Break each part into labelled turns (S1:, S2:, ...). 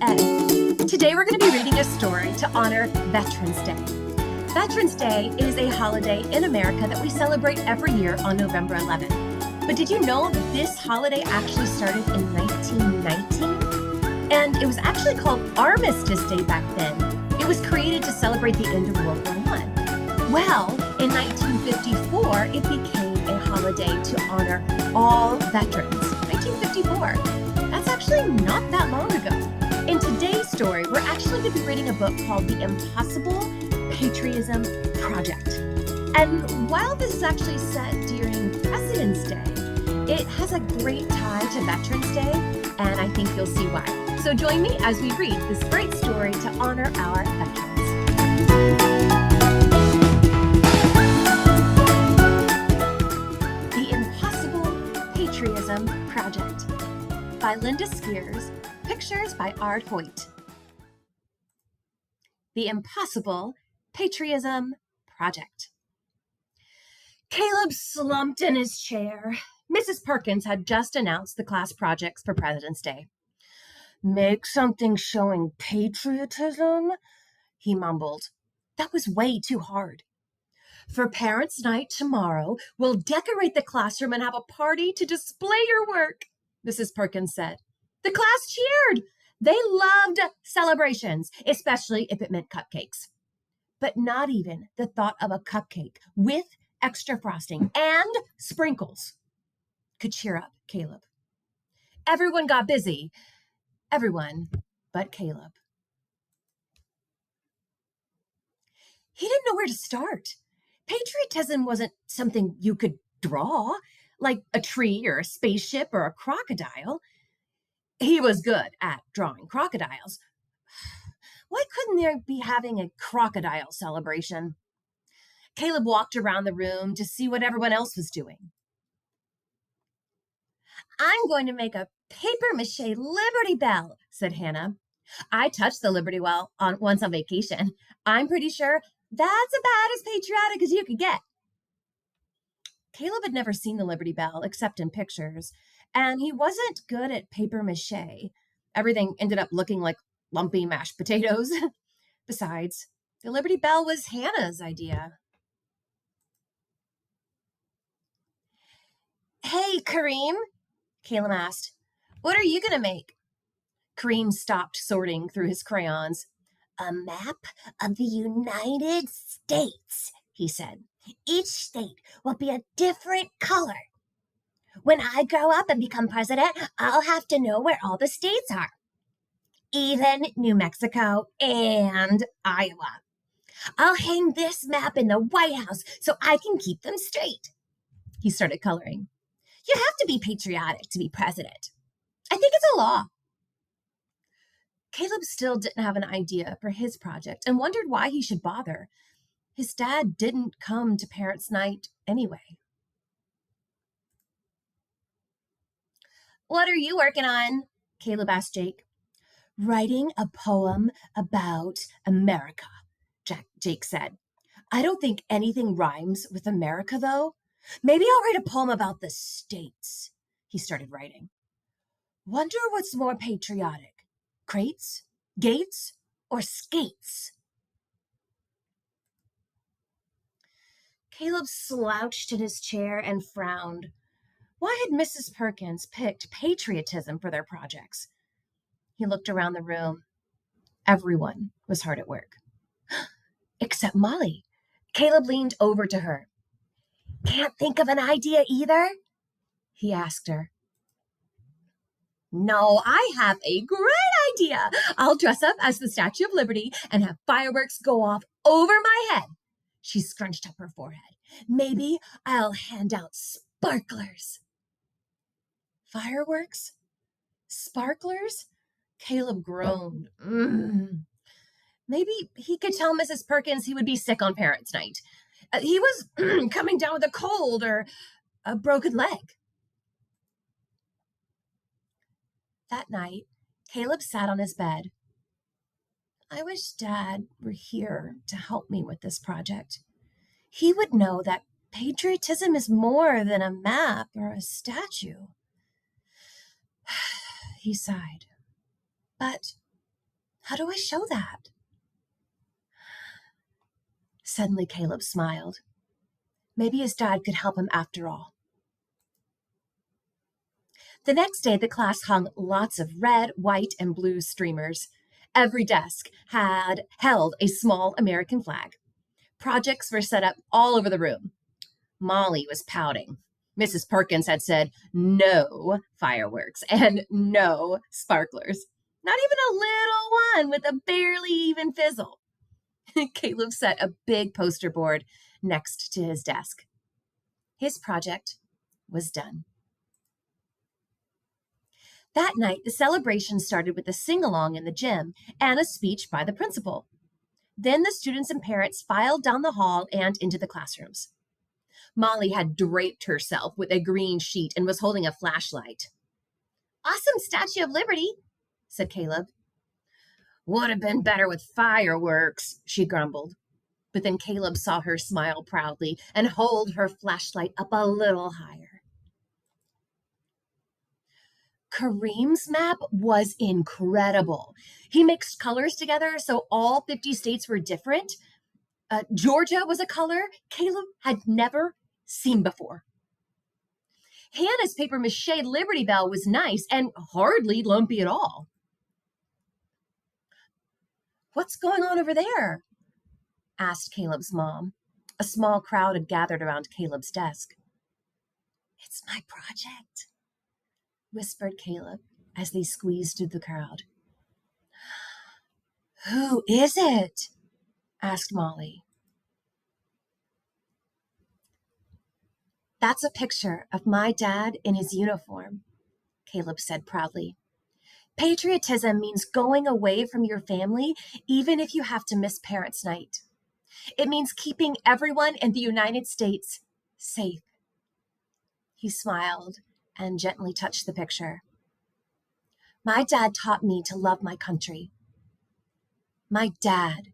S1: Ed. Today we're going to be reading a story to honor Veterans Day. Veterans Day is a holiday in America that we celebrate every year on November 11th. But did you know that this holiday actually started in 1919? And it was actually called Armistice Day back then. It was created to celebrate the end of World War I. Well, in 1954, it became a holiday to honor all veterans. 1954. That's actually not that long ago. In today's story, we're actually going to be reading a book called The Impossible Patriotism Project. And while this is actually set during President's Day, it has a great tie to Veterans Day, and I think you'll see why. So join me as we read this great story to honor our veterans. The Impossible Patriotism Project by Linda Skeers, pictures by Ard Hoyt. The Impossible Patriotism Project. Caleb slumped in his chair. Mrs. Perkins had just announced the class projects for President's Day. "Make something showing patriotism," he mumbled. That was way too hard. "For Parents' Night tomorrow, we'll decorate the classroom and have a party to display your work," Mrs. Perkins said. The class cheered. They loved celebrations, especially if it meant cupcakes. But not even the thought of a cupcake with extra frosting and sprinkles could cheer up Caleb. Everyone got busy. Everyone but Caleb. He didn't know where to start. Patriotism wasn't something you could draw, like a tree or a spaceship or a crocodile. He was good at drawing crocodiles. Why couldn't they be having a crocodile celebration? Caleb walked around the room to see what everyone else was doing. "I'm going to make a papier-mâché Liberty Bell," said Hannah. "I touched the Liberty Bell once on vacation. I'm pretty sure that's about as patriotic as you could get." Caleb had never seen the Liberty Bell except in pictures, and he wasn't good at papier-mâché. Everything ended up looking like lumpy mashed potatoes. Besides, the Liberty Bell was Hannah's idea. "Hey, Kareem," Caleb asked, "what are you going to make?" Kareem stopped sorting through his crayons. "A map of the United States," he said. "Each state will be a different color. When I grow up and become president, I'll have to know where all the states are. Even New Mexico and Iowa. I'll hang this map in the White House so I can keep them straight." He started coloring. "You have to be patriotic to be president. I think it's a law." Caleb still didn't have an idea for his project and wondered why he should bother. His dad didn't come to Parents' Night anyway. "What are you working on?" Caleb asked Jake. "Writing a poem about America," Jake said. "I don't think anything rhymes with America, though. Maybe I'll write a poem about the states." He started writing. "Wonder what's more patriotic, crates, gates, or skates?" Caleb slouched in his chair and frowned. Why had Mrs. Perkins picked patriotism for their projects? He looked around the room. Everyone was hard at work. Except Molly. Caleb leaned over to her. "Can't think of an idea either?" he asked her. "No, I have a great idea. I'll dress up as the Statue of Liberty and have fireworks go off over my head." She scrunched up her forehead. "Maybe I'll hand out sparklers." Fireworks? Sparklers? Caleb groaned. Maybe he could tell Mrs. Perkins he would be sick on Parents' Night. He was coming down with a cold or a broken leg. That night, Caleb sat on his bed. "I wish Dad were here to help me with this project. He would know that patriotism is more than a map or a statue." He sighed. But How do I show that? Suddenly, Caleb smiled. Maybe his dad could help him after all. The next day, the class hung lots of red, white, and blue streamers. Every desk had held a small American flag. Projects were set up all over the room. Molly was pouting. Mrs. Perkins had said no fireworks and no sparklers. Not even a little one with a barely even fizzle. Caleb set a big poster board next to his desk. His project was done. That night, the celebration started with a sing-along in the gym and a speech by the principal. Then the students and parents filed down the hall and into the classrooms. Molly had draped herself with a green sheet and was holding a flashlight. "Awesome Statue of Liberty," said Caleb. "Would have been better with fireworks," she grumbled. But then Caleb saw her smile proudly and hold her flashlight up a little higher. Kareem's map was incredible. He mixed colors together so all 50 states were different. Georgia was a color Caleb had never seen before. Hannah's papier-mâché Liberty Bell was nice and hardly lumpy at all. "What's going on over there?" asked Caleb's mom. A small crowd had gathered around Caleb's desk. "It's my project," whispered Caleb as they squeezed through the crowd. "Who is it?" asked Molly. "That's a picture of my dad in his uniform," Caleb said proudly. "Patriotism means going away from your family even if you have to miss parents' night. It means keeping everyone in the United States safe." He smiled and gently touched the picture. "My dad taught me to love my country. My dad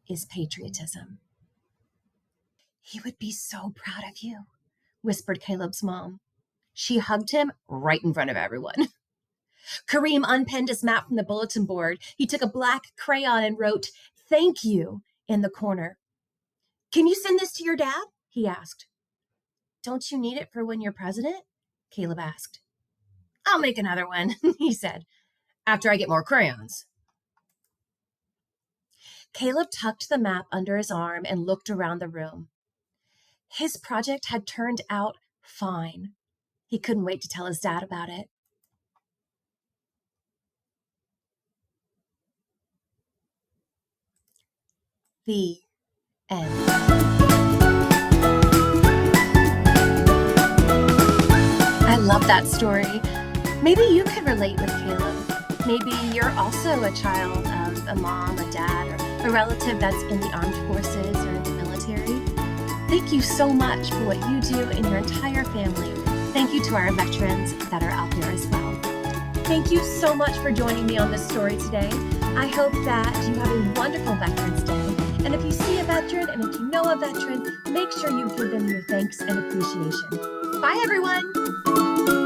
S1: is patriotism." "He would be so proud of you," whispered Caleb's mom. She hugged him right in front of everyone. Kareem unpinned his map from the bulletin board. He took a black crayon and wrote, "Thank you," in the corner. "Can you send this to your dad?" he asked. "Don't you need it for when you're president?" Caleb asked. "I'll make another one," he said, "after I get more crayons." Caleb tucked the map under his arm and looked around the room. His project had turned out fine. He couldn't wait to tell his dad about it. The end. I love that story. Maybe you could relate with Caleb. Maybe you're also a child of a mom, a dad, or a relative that's in the armed forces or in the military. Thank you so much for what you do and your entire family. Thank you to our veterans that are out there as well. Thank you so much for joining me on this story today. I hope that you have a wonderful Veterans Day. And if you see a veteran and if you know a veteran, make sure you give them your thanks and appreciation. Bye, everyone.